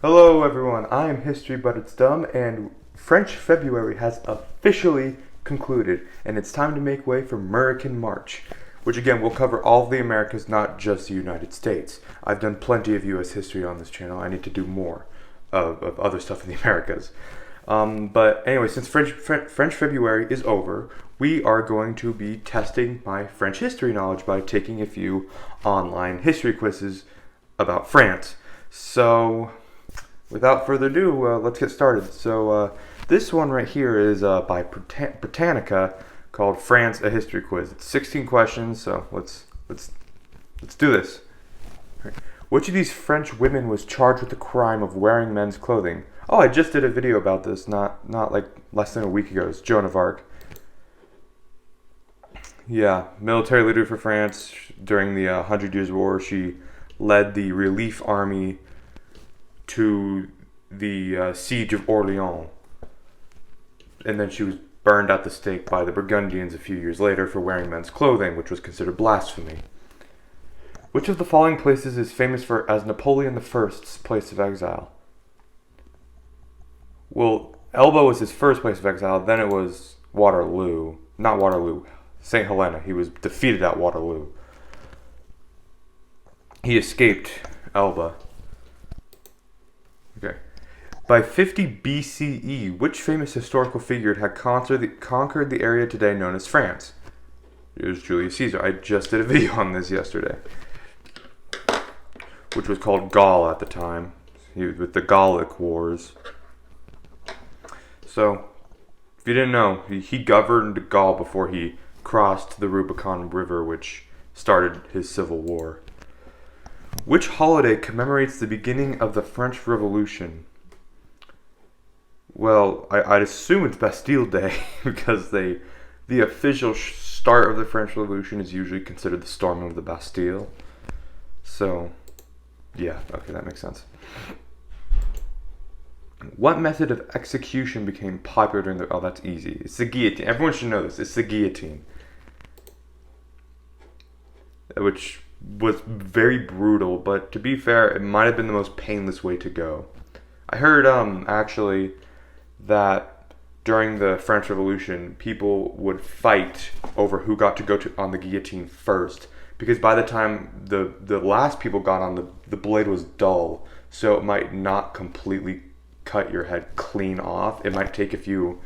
Hello everyone, I am History But It's Dumb, and French February has officially concluded, and it's time to make way for American March, which again will cover all of the Americas, not just the United States. I've done plenty of US history on this channel, I need to do more of other stuff in the Americas. But anyway, since French February is over, we are going to be testing my French history knowledge by taking a few online history quizzes about France. So, without further ado, let's get started. So, this one right here is by Britannica, called France: A History Quiz. It's 16 questions, so let's do this. Right. Which of these French women was charged with the crime of wearing men's clothing? Oh, I just did a video about this, not like less than a week ago. It's Joan of Arc. Yeah, military leader for France during the Hundred Years' War. She led the relief army to the siege of Orleans, and then she was burned at the stake by the Burgundians a few years later for wearing men's clothing, which was considered blasphemy. Which of the following places is famous as Napoleon I's place of exile? Well, Elba was his first place of exile, then it was Waterloo. Not Waterloo, St. Helena. He was defeated at Waterloo. He escaped Elba. Okay. By 50 BCE, which famous historical figure had conquered the area today known as France? It was Julius Caesar. I just did a video on this yesterday, which was called Gaul at the time. He was with the Gallic Wars. So, if you didn't know, he governed Gaul before he crossed the Rubicon River, which started his civil war. Which holiday commemorates the beginning of the French Revolution? Well, I'd assume it's Bastille Day because the official start of the French Revolution is usually considered the storming of the Bastille. So, yeah, okay, that makes sense. What method of execution became popular during the... Oh, that's easy. It's the guillotine. Everyone should know this. It's the guillotine. Which was very brutal, but to be fair, it might have been the most painless way to go. I heard, actually, that during the French Revolution, people would fight over who got to go on the guillotine first, because by the time the last people got on, the blade was dull, so it might not completely cut your head clean off. It might take a few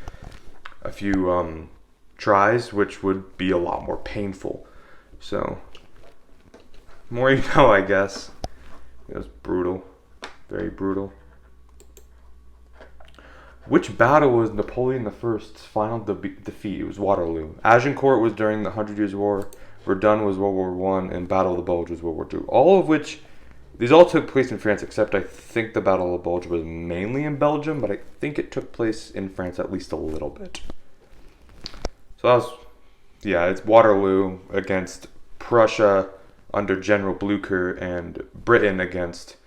tries, which would be a lot more painful. So, more you know, I guess. It was brutal, very brutal. Which battle was Napoleon I's final defeat? It was Waterloo. Agincourt was during the Hundred Years' War. Verdun was World War I, and Battle of the Bulge was World War II. All of which, these all took place in France, except I think the Battle of the Bulge was mainly in Belgium, but I think it took place in France at least a little bit. So that was, yeah, it's Waterloo against Prussia under General Blucher, and Britain against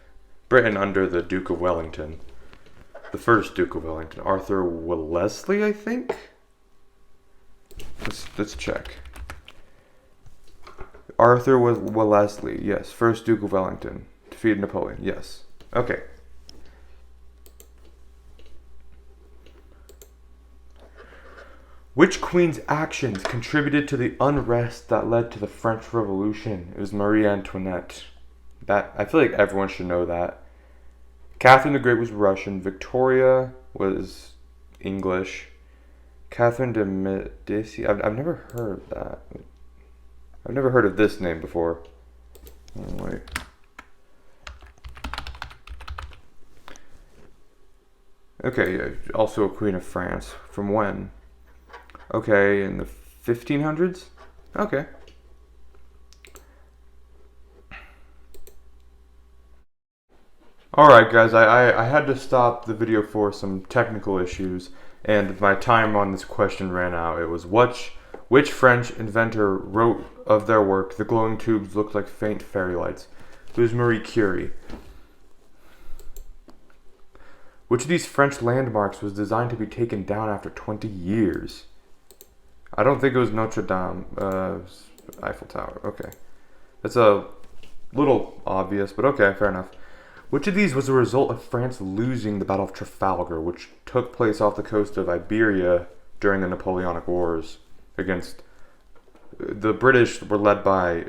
Britain under the Duke of Wellington. The first Duke of Wellington, Arthur Wellesley, I think? Let's check. Arthur Wellesley, yes. First Duke of Wellington. Defeated Napoleon, yes. Okay. Which queen's actions contributed to the unrest that led to the French Revolution? It was Marie Antoinette. I feel like everyone should know that. Catherine the Great was Russian. Victoria was English. Catherine de Medici. I've never heard of that. I've never heard of this name before. Oh, wait. Okay, also a queen of France. From when? Okay, in the 1500s? Okay. Alright guys, I had to stop the video for some technical issues, and my time on this question ran out. It was which French inventor wrote of their work, the glowing tubes looked like faint fairy lights? It was Marie Curie. Which of these French landmarks was designed to be taken down after 20 years? I don't think it was Notre Dame. Eiffel Tower. Okay. That's a little obvious, but okay, fair enough. Which of these was a result of France losing the Battle of Trafalgar, which took place off the coast of Iberia during the Napoleonic Wars against the British were led by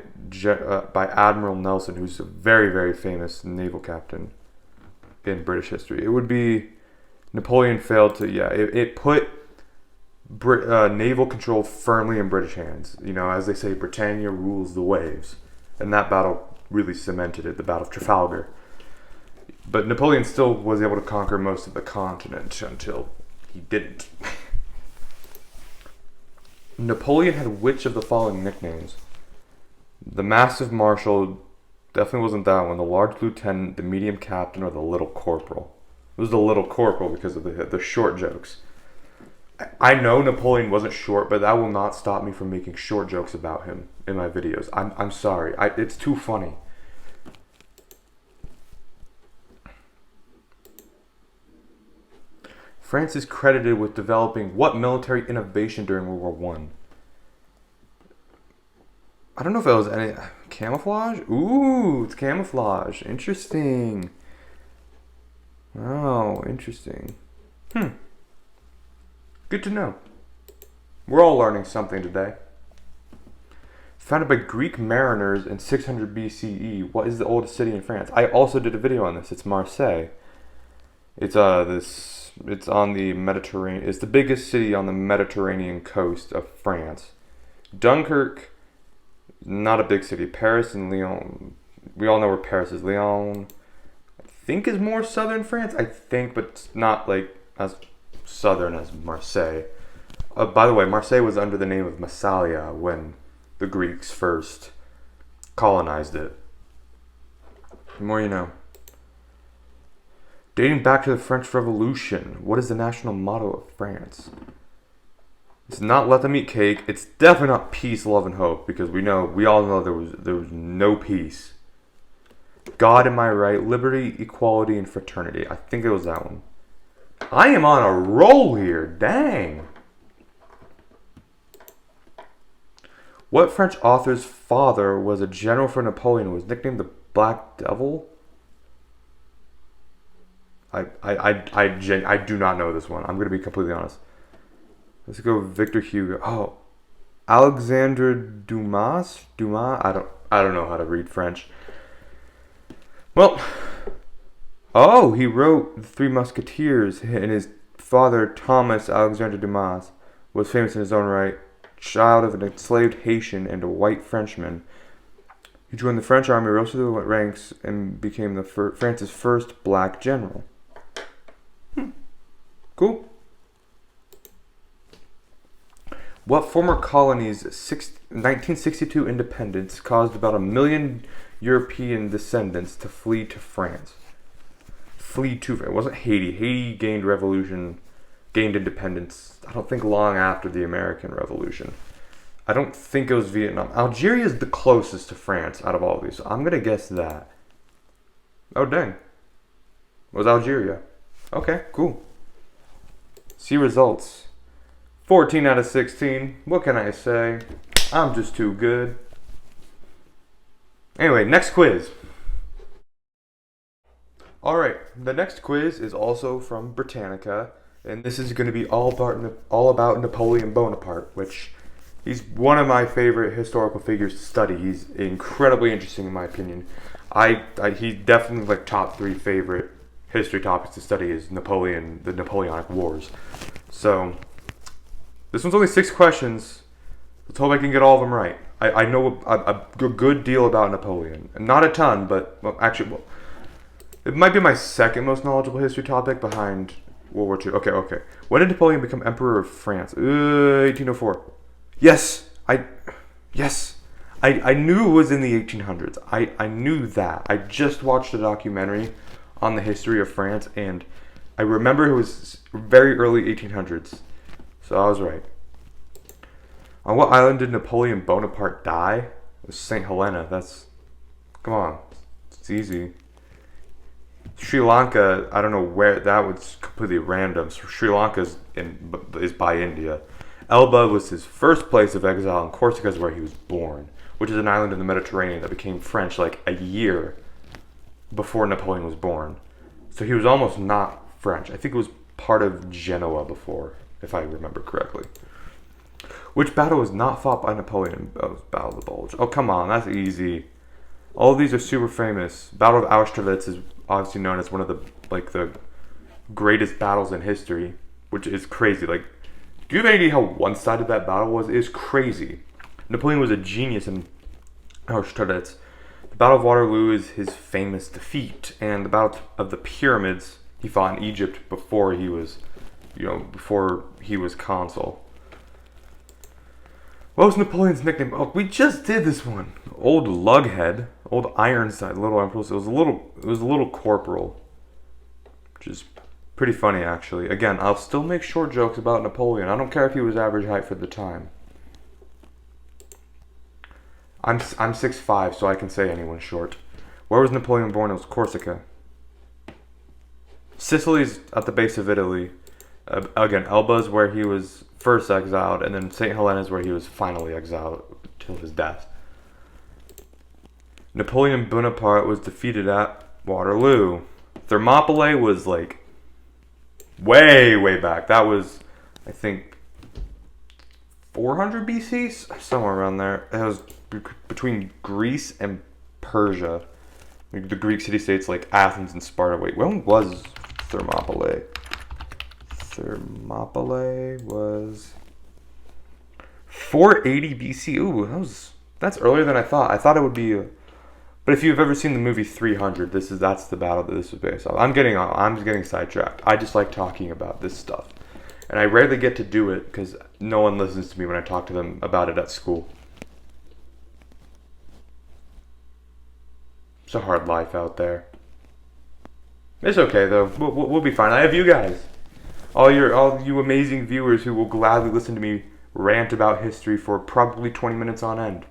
Admiral Nelson, who's a very, very famous naval captain in British history. It would be Napoleon failed to, it put naval control firmly in British hands. You know, as they say, Britannia rules the waves. And that battle really cemented it, the Battle of Trafalgar. But Napoleon still was able to conquer most of the continent until he didn't. Napoleon had which of the following nicknames? The Massive Marshal definitely wasn't that one. The Large Lieutenant, the Medium Captain, or the Little Corporal. It was the Little Corporal because of the short jokes. I know Napoleon wasn't short, but that will not stop me from making short jokes about him in my videos. I'm sorry. It's too funny. France is credited with developing what military innovation during World War One? I don't know if it was any camouflage. Ooh, it's camouflage. Interesting. Oh, interesting. Good to know. We're all learning something today. Founded by Greek mariners in 600 BCE, what is the oldest city in France? I also did a video on this. It's Marseille. It's on the Mediterranean. It's the biggest city on the Mediterranean coast of France. Dunkirk, not a big city. Paris and Lyon. We all know where Paris is. Lyon, I think, is more southern France. I think, but it's not like as southern as Marseille. By the way, Marseille was under the name of Massalia when the Greeks first colonized it. The more you know. Dating back to the French Revolution, what is the national motto of France? It's not let them eat cake. It's definitely not peace, love, and hope, because we all know there was no peace. God, am I right? Liberty, equality, and fraternity. I think it was that one. I am on a roll here. Dang. What French author's father was a general for Napoleon and was nicknamed the Black Devil? I do not know this one. I'm going to be completely honest. Let's go Victor Hugo. Oh, Alexandre Dumas? I don't know how to read French. Well, he wrote The Three Musketeers, and his father, Thomas Alexandre Dumas, was famous in his own right. Child of an enslaved Haitian and a white Frenchman. He joined the French army, rose through the ranks, and became France's first black general. Cool. What former colony's 1962 independence caused about 1 million European descendants to flee to France? It wasn't Haiti. Haiti gained independence, I don't think long after the American Revolution. I don't think it was Vietnam. Algeria is the closest to France out of all of these, so I'm going to guess that. Oh, dang. It was Algeria. Okay, cool. See results. 14 out of 16. What can I say? I'm just too good. Anyway, next quiz. Alright, the next quiz is also from Britannica, and this is going to be all about Napoleon Bonaparte, which he's one of my favorite historical figures to study. He's incredibly interesting in my opinion. He definitely like top 3 favorite history topics to study is Napoleon, the Napoleonic Wars. So this one's only 6 questions. Let's hope I can get all of them right. I know a good deal about Napoleon. Not a ton, but it might be my second most knowledgeable history topic behind World War II. Okay. When did Napoleon become Emperor of France? 1804. Yes. I knew it was in the 1800s. I knew that. I just watched a documentary on the history of France, and I remember it was very early 1800s. So I was right. On what island did Napoleon Bonaparte die? It was St. Helena. Come on. It's easy. Sri Lanka, I don't know where, that was completely random. So Sri Lanka is by India. Elba was his first place of exile, and Corsica is where he was born, which is an island in the Mediterranean that became French like a year before Napoleon was born. So he was almost not French. I think it was part of Genoa before, if I remember correctly. Which battle was not fought by Napoleon? Oh, it was Battle of the Bulge. Oh, come on, that's easy. All of these are super famous. Battle of Austerlitz is obviously known as one of the greatest battles in history, which is crazy. Like, do you have any idea how one-sided that battle was? It's crazy. Napoleon was a genius in Austerlitz. The Battle of Waterloo is his famous defeat, and the Battle of the Pyramids he fought in Egypt before he was, before he was consul. What was Napoleon's nickname? Oh, we just did this one. Old Lughead, Old Ironside, Little Emperor. It was a little corporal, which is pretty funny actually. Again, I'll still make short jokes about Napoleon. I don't care if he was average height for the time. I'm 6'5", so I can say anyone's short. Where was Napoleon born? It was Corsica. Sicily's at the base of Italy. Again, Elba is where he was first exiled, and then St. Helena is where he was finally exiled till his death. Napoleon Bonaparte was defeated at Waterloo. Thermopylae was like way back. That was, I think, 400 BC, somewhere around there. It was between Greece and Persia. The Greek city-states like Athens and Sparta. Wait, when was Thermopylae? Thermopylae was 480 BC. Ooh, that's earlier than I thought. I thought it would be. But if you've ever seen the movie 300, that's the battle that this was based on. I'm getting sidetracked. I just like talking about this stuff, and I rarely get to do it because no one listens to me when I talk to them about it at school. It's a hard life out there. It's okay though. We'll be fine. I have you guys. All you amazing viewers who will gladly listen to me rant about history for probably 20 minutes on end.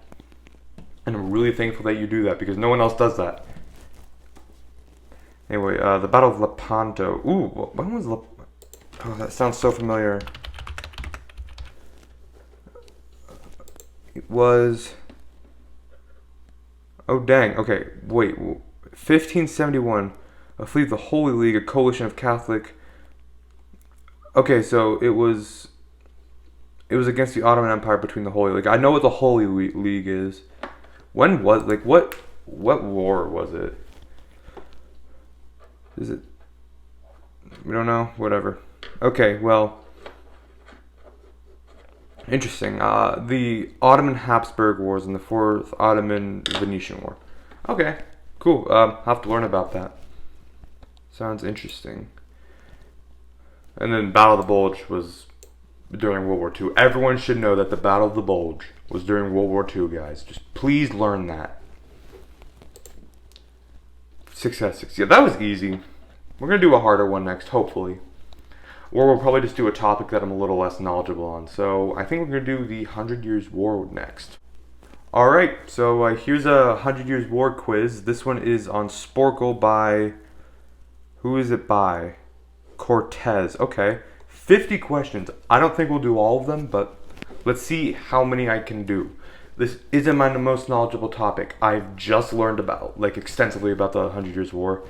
And I'm really thankful that you do that because no one else does that. Anyway, the Battle of Lepanto. Ooh, when was Oh, that sounds so familiar. It was... Oh, dang. Okay, wait. 1571. A fleet of the Holy League, a coalition of Catholic... Okay, so it was against the Ottoman Empire between the Holy League. I know what the Holy League is. When was what war was it? Is it? We don't know. Whatever. Okay, well, interesting. The Ottoman Habsburg Wars and the Fourth Ottoman Venetian War. Okay, cool. I'll have to learn about that. Sounds interesting. And then Battle of the Bulge was during World War II. Everyone should know that the Battle of the Bulge was during World War II, guys. Just please learn that. 6 Yeah, that was easy. We're going to do a harder one next, hopefully. Or we'll probably just do a topic that I'm a little less knowledgeable on. So I think we're going to do the 100 Years' War next. Alright, so here's a 100 Years' War quiz. This one is on Sporkle by... Who is it by? Cortez. Okay. 50 questions. I don't think we'll do all of them, but let's see how many I can do. This isn't my most knowledgeable topic. I've just learned about, extensively about the 100 Years' War.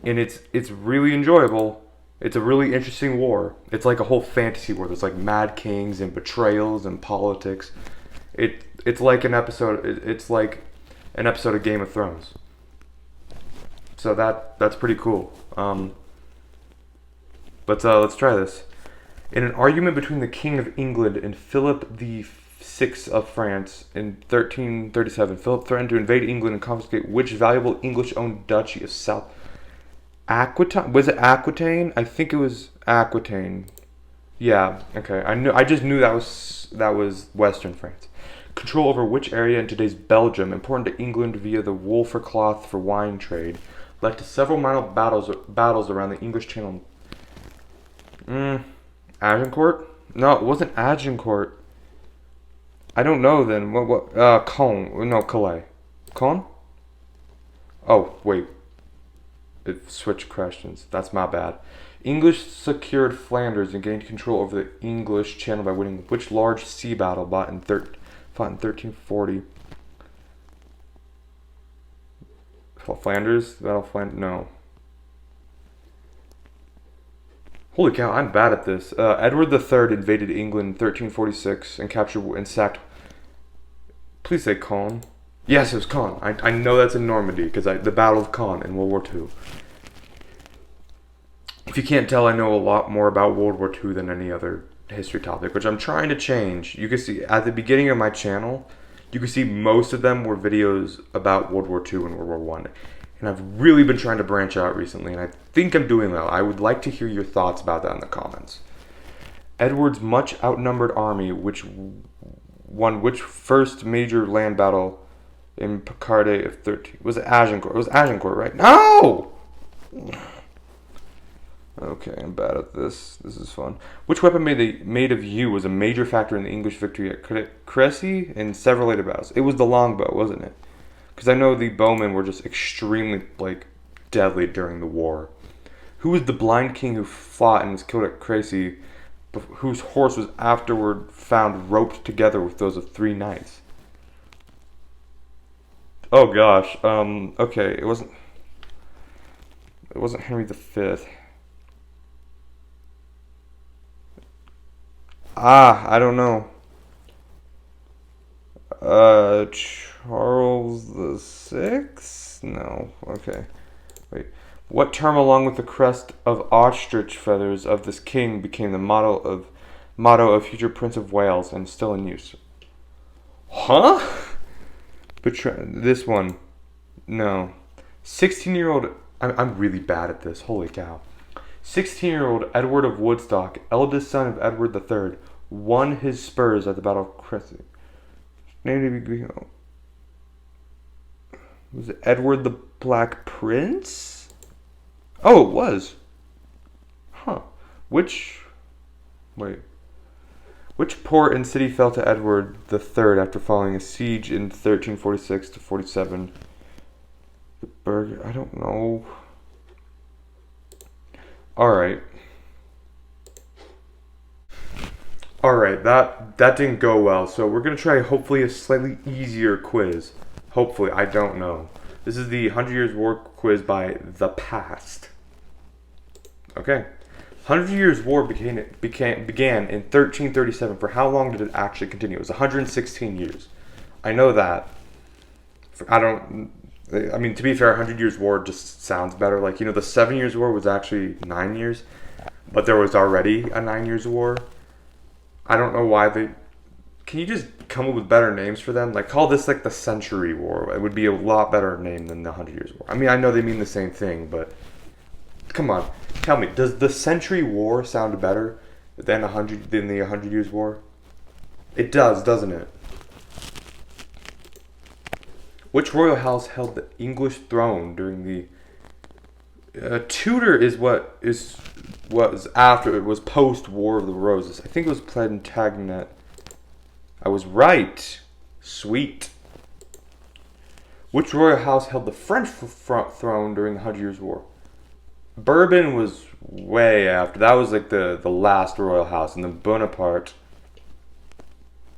And it's really enjoyable. It's a really interesting war. It's like a whole fantasy war. There's mad kings and betrayals and politics. It's like an episode. It's like an episode of Game of Thrones. So that's pretty cool. But let's try this. In an argument between the King of England and Philip VI of France in 1337, Philip threatened to invade England and confiscate which valuable English-owned duchy of South Aquitaine? Was it Aquitaine? I think it was Aquitaine. Yeah. Okay. I just knew that was Western France. Control over which area in today's Belgium, important to England via the wool for cloth for wine trade, led to several minor battles around the English Channel. Agincourt? No, it wasn't Agincourt. I don't know then. What? Caen. No, Calais. Caen? Oh, wait. It switched questions. That's my bad. English secured Flanders and gained control over the English Channel by winning which large sea battle fought in 1340? Flanders? Battle of Flanders? No. Holy cow, I'm bad at this. Edward III invaded England in 1346 and captured and sacked. Please say Caen. Yes, it was Caen. I know that's in Normandy because the Battle of Caen in World War II. If you can't tell, I know a lot more about World War II than any other history topic, which I'm trying to change. You can see at the beginning of my channel, you can see most of them were videos about World War II and World War One. And I've really been trying to branch out recently, and I think I'm doing well. I would like to hear your thoughts about that in the comments. Edward's much outnumbered army, which won which first major land battle in Picardy of 13? Was it Agincourt? It was Agincourt, right? No! Okay, I'm bad at this. This is fun. Which weapon made of yew was a major factor in the English victory at Crécy and several later battles? It was the longbow, wasn't it? Because I know the bowmen were just extremely, deadly during the war. Who was the blind king who fought and was killed at Crécy, whose horse was afterward found roped together with those of 3 knights? Oh gosh, okay, it wasn't Henry V. I don't know. Charles the Sixth? No. Okay. Wait. What term, along with the crest of ostrich feathers of this king, became the motto of future Prince of Wales and still in use? Huh? This one. No. 16-year-old. I'm really bad at this. Holy cow. 16-year-old Edward of Woodstock, eldest son of Edward III, won his spurs at the Battle of Crécy. Was it Edward the Black Prince? Oh, it was. Huh. Which port and city fell to Edward III after following a siege in 1346 to 47? The Berg. I don't know. Alright, that didn't go well, so we're going to try hopefully a slightly easier quiz. Hopefully, I don't know. This is the 100 Years' War quiz by The Past. Okay. 100 Years' War began in 1337. For how long did it actually continue? It was 116 years. I know that. I mean, to be fair, 100 Years' War just sounds better. The 7 Years' War was actually 9 years, but there was already a 9 Years' War. I don't know why Can you just come up with better names for them? Call this the Century War. It would be a lot better name than the 100 Years' War. I mean, I know they mean the same thing, but come on. Tell me, does the Century War sound better than the 100 Years' War? It does, doesn't it? Which royal house held the English throne during the Tudor was after it was post War of the Roses. I think it was Plantagenet. I was right. Sweet. Which royal house held the French throne during the 100 Years' War? Bourbon was way after. That was the last royal house, and then Bonaparte.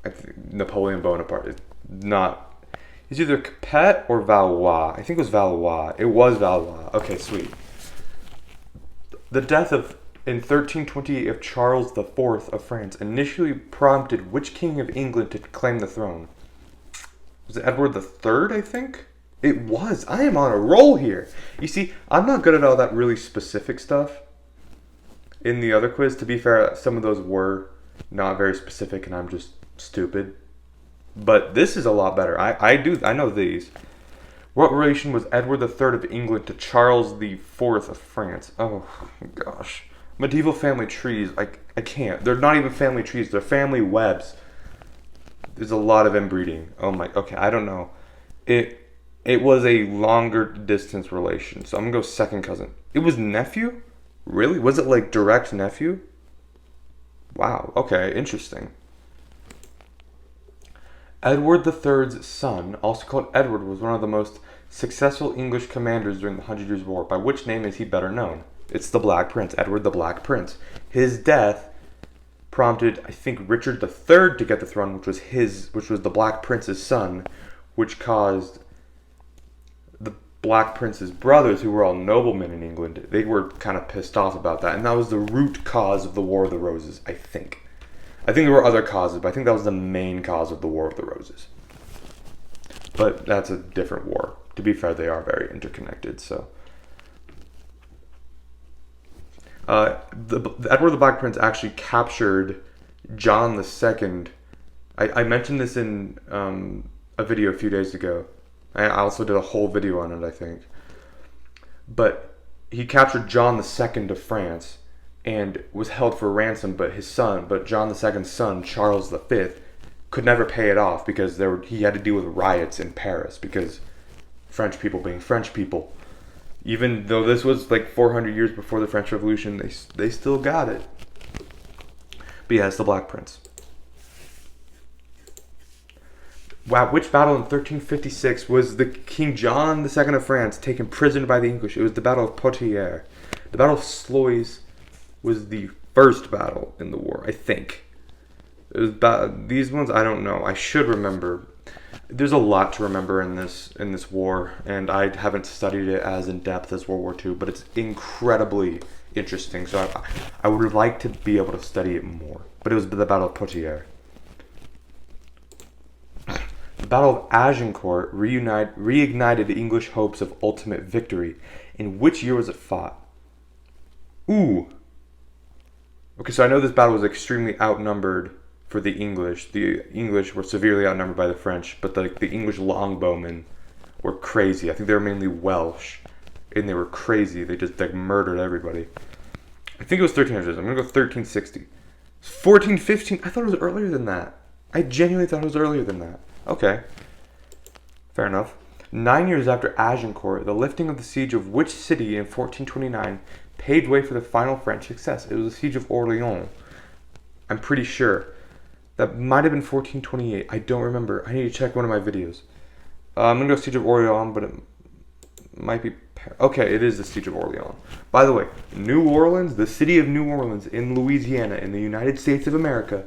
I think Napoleon Bonaparte is not. It's either Capet or Valois. I think it was Valois. It was Valois. Okay, sweet. The death in 1328 of Charles IV of France initially prompted which king of England to claim the throne? Was it Edward III, I think? It was. I am on a roll here. You see, I'm not good at all that really specific stuff in the other quiz. To be fair, some of those were not very specific, and I'm just stupid. But this is a lot better. I know these. What relation was Edward III of England to Charles IV of France? Oh, gosh. Medieval family trees. I can't. They're not even family trees. They're family webs. There's a lot of inbreeding. Oh my. Okay, I don't know. It was a longer distance relation. So I'm going to go second cousin. It was nephew? Really? Was it direct nephew? Wow. Okay, interesting. Edward III's son, also called Edward, was one of the most successful English commanders during the 100 Years' War. By which name is he better known? It's the Black Prince, Edward the Black Prince. His death prompted, I think, Richard III to get the throne, which was the Black Prince's son, which caused the Black Prince's brothers, who were all noblemen in England, they were kind of pissed off about that, and that was the root cause of the War of the Roses, I think. I think there were other causes, but I think that was the main cause of the War of the Roses. But that's a different war. To be fair, they are very interconnected, so. Edward the Black Prince actually captured John II. I mentioned this in a video a few days ago. I also did a whole video on it, I think. But he captured John II of France and was held for ransom, but John II's son, Charles V, could never pay it off because he had to deal with riots in Paris because French people being French people. Even though this was like 400 years before the French Revolution, they still got it. But yeah, it's the Black Prince. Wow, which battle in 1356 was the King John II of France taken prisoner by the English? It was the Battle of Poitiers. The Battle of Sluys was the first battle in the war, I think. It was these ones, I don't know. I should remember. There's a lot to remember in this war, and I haven't studied it as in depth as World War II, but it's incredibly interesting. So I would like to be able to study it more. But it was the Battle of Poitiers. The Battle of Agincourt reignited the English hopes of ultimate victory. In which year was it fought? Ooh. Okay, so I know this battle was extremely outnumbered for the English. The English were severely outnumbered by the French, but the English longbowmen were crazy. I think they were mainly Welsh, and they were crazy. They just murdered everybody. I think it was 1300s. I'm going to go 1360. 1415? I thought it was earlier than that. I genuinely thought it was earlier than that. Okay. Fair enough. 9 years after Agincourt, the lifting of the siege of which city in 1429 paved way for the final French success? It was the siege of Orleans. I'm pretty sure. That might have been 1428. I don't remember. I need to check one of my videos. I'm going to go siege of Orleans, but it might be... Okay, it is the siege of Orleans. By the way, New Orleans, the city of New Orleans in Louisiana in the United States of America,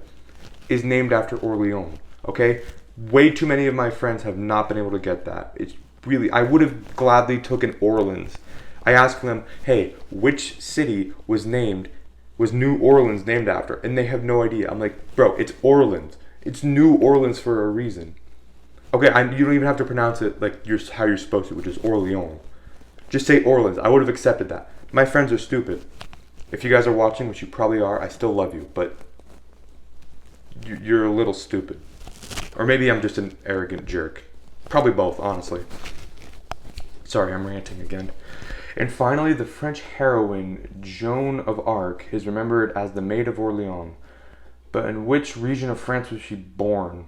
is named after Orleans. Okay? Way too many of my friends have not been able to get that. It's really... I would have gladly taken Orleans. I asked them, hey, which city was New Orleans named after? And they have no idea. I'm like, bro, it's Orleans. It's New Orleans for a reason. Okay, you don't even have to pronounce it like how you're supposed to, which is Orleans. Just say Orleans. I would have accepted that. My friends are stupid. If you guys are watching, which you probably are, I still love you, but you're a little stupid. Or maybe I'm just an arrogant jerk. Probably both, honestly. Sorry, I'm ranting again. And finally, the French heroine Joan of Arc is remembered as the Maid of Orleans. But in which region of France was she born?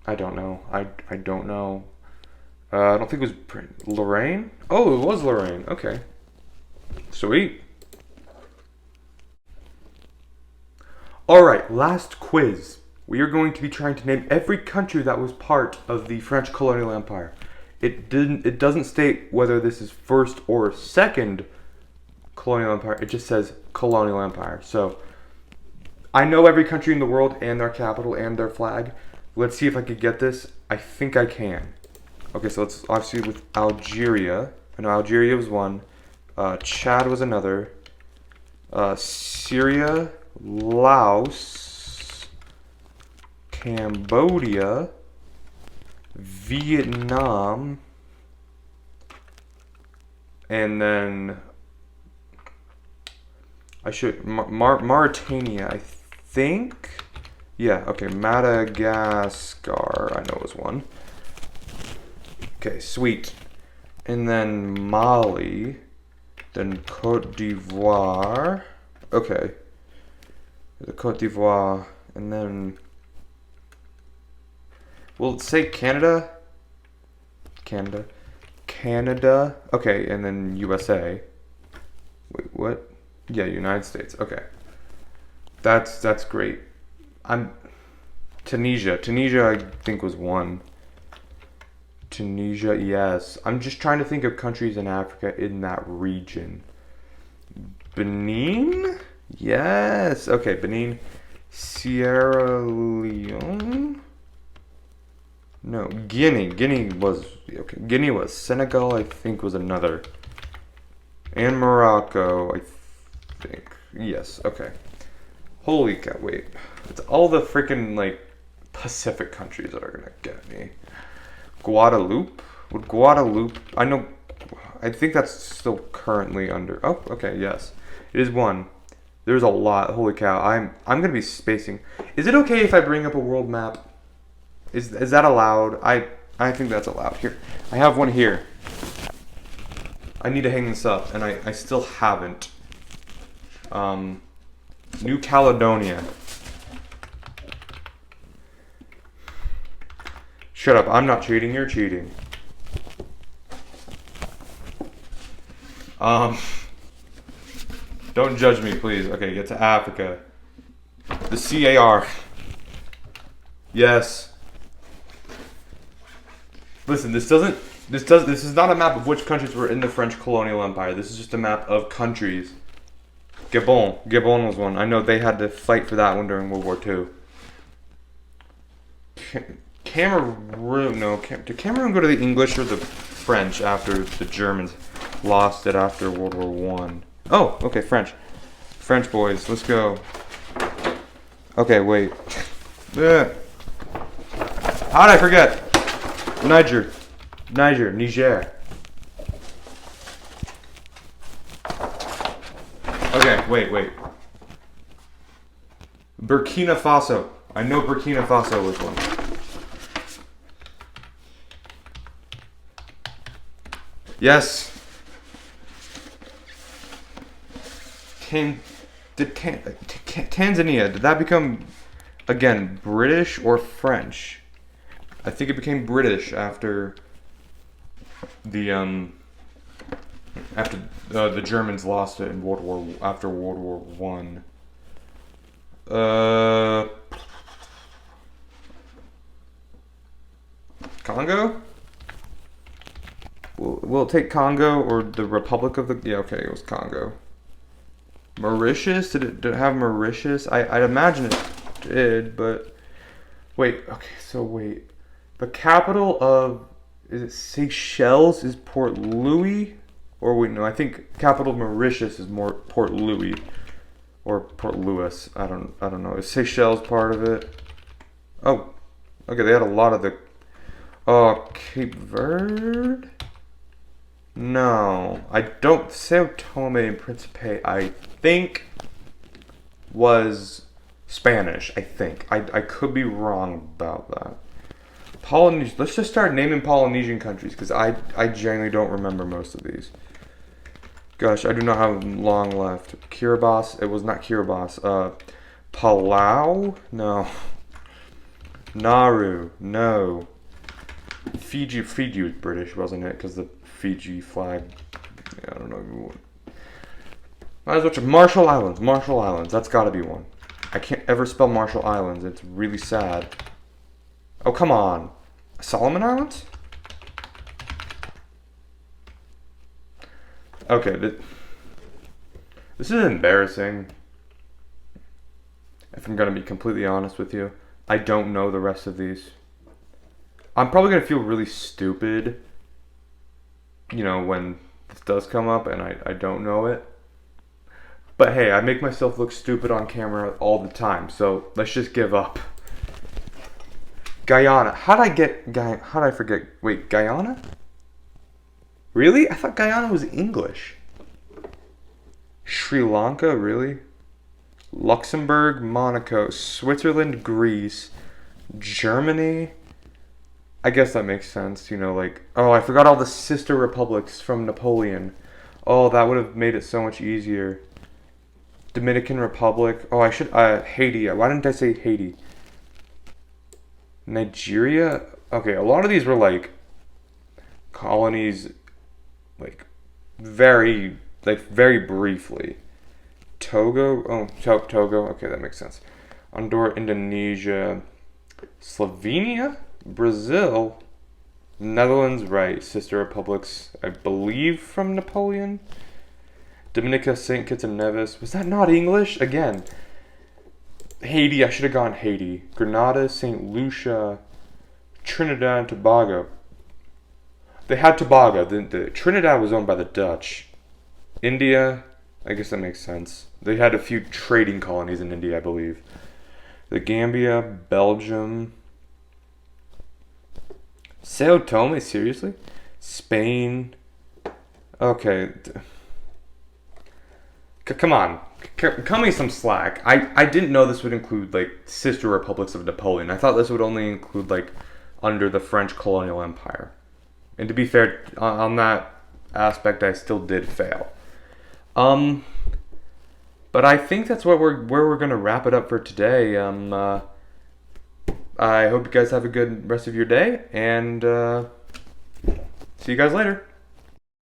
I don't know. I don't know. I don't think it was Lorraine? Oh, it was Lorraine. Okay. Sweet. Alright, last quiz. We are going to be trying to name every country that was part of the French colonial empire. It doesn't state whether this is first or second colonial empire. It just says colonial empire. So I know every country in the world and their capital and their flag. Let's see if I can get this. I think I can. Okay, so let's obviously with Algeria. I know Algeria was one. Chad was another. Syria, Laos, Cambodia, Vietnam, and then Mauritania, I think. Yeah, okay, Madagascar, I know was one. Okay, sweet. And then Mali, then Cote d'Ivoire. Okay. The Cote d'Ivoire, and then we'll say Canada. Canada. Okay, and then USA. Wait, what? Yeah, United States. Okay. That's great. Tunisia. Tunisia I think was one. Tunisia, yes. I'm just trying to think of countries in Africa in that region. Benin? Yes. Okay, Benin. Sierra Leone? No, Guinea. Guinea was okay. Guinea was Senegal. I think was another, and Morocco. I think yes. Okay. Holy cow! Wait, it's all the freaking like Pacific countries that are gonna get me. Guadeloupe. Would Guadeloupe? I know. I think that's still currently under. Oh, okay. Yes, it is one. There's a lot. Holy cow! I'm gonna be spacing. Is it okay if I bring up a world map? Is that allowed? I think that's allowed. Here, I have one here. I need to hang this up, and I still haven't. New Caledonia. Shut up! I'm not cheating. You're cheating. Don't judge me, please. Okay, get to Africa. The CAR. Yes. Listen, this is not a map of which countries were in the French colonial empire. This is just a map of countries. Gabon was one. I know they had to fight for that one during World War II. Cameroon, no. Did Cameroon go to the English or the French after the Germans lost it after World War One? Oh, okay, French. French boys, let's go. Okay, wait. How'd I forget? Niger. Okay, wait. Burkina Faso. I know Burkina Faso was one. Yes. Tanzania, did that become, again, British or French? I think it became British after the Germans lost it in after World War One. Congo? Will it take Congo or the Republic of the? Yeah, okay, it was Congo. Mauritius? Did it have Mauritius? I'd imagine it did, but wait. Okay, so wait. The capital of, is it Seychelles? Is Port Louis? Or wait, no, I think capital of Mauritius is more Port Louis or Port Louis. I don't know. Is Seychelles part of it? Oh, okay. They had a lot of the. Oh, Cape Verde. No, I don't. Sao Tome and Principe, I think, was Spanish. I think. I could be wrong about that. Polynesia. Let's just start naming Polynesian countries because I genuinely don't remember most of these. Gosh, I do not have long left. Kiribati. It was not Kiribati. Palau. No. Nauru. No. Fiji was British, wasn't it? Because the Fiji flag. Yeah, I don't know. Might as well check. Marshall Islands. That's got to be one. I can't ever spell Marshall Islands. It's really sad. Oh, come on. Solomon Islands? Okay, this is embarrassing. If I'm going to be completely honest with you, I don't know the rest of these. I'm probably going to feel really stupid, when this does come up and I don't know it. But hey, I make myself look stupid on camera all the time, so let's just give up. Guyana. How'd I forget? Wait, Guyana? Really? I thought Guyana was English. Sri Lanka, really? Luxembourg, Monaco, Switzerland, Greece, Germany. I guess that makes sense, oh, I forgot all the sister republics from Napoleon. Oh, that would have made it so much easier. Dominican Republic. Oh, I should, Haiti. Why didn't I say Haiti? Nigeria? Okay, a lot of these were, colonies, very briefly. Togo? Oh, Togo. Okay, that makes sense. Andorra, Indonesia. Slovenia? Brazil, Netherlands, right, sister republics, I believe from Napoleon. Dominica, St. Kitts and Nevis, was that not English? Again, Haiti, I should have gone Haiti. Grenada, St. Lucia, Trinidad and Tobago. They had Tobago. The Trinidad was owned by the Dutch. India, I guess that makes sense. They had a few trading colonies in India, I believe. The Gambia, Belgium. Sao Tome, seriously? Spain. Okay. Come on. Cut me some slack. I didn't know this would include, like, sister republics of Napoleon. I thought this would only include, like, under the French colonial empire. And to be fair, on that aspect, I still did fail. But I think that's where we're gonna wrap it up for today. I hope you guys have a good rest of your day, and see you guys later.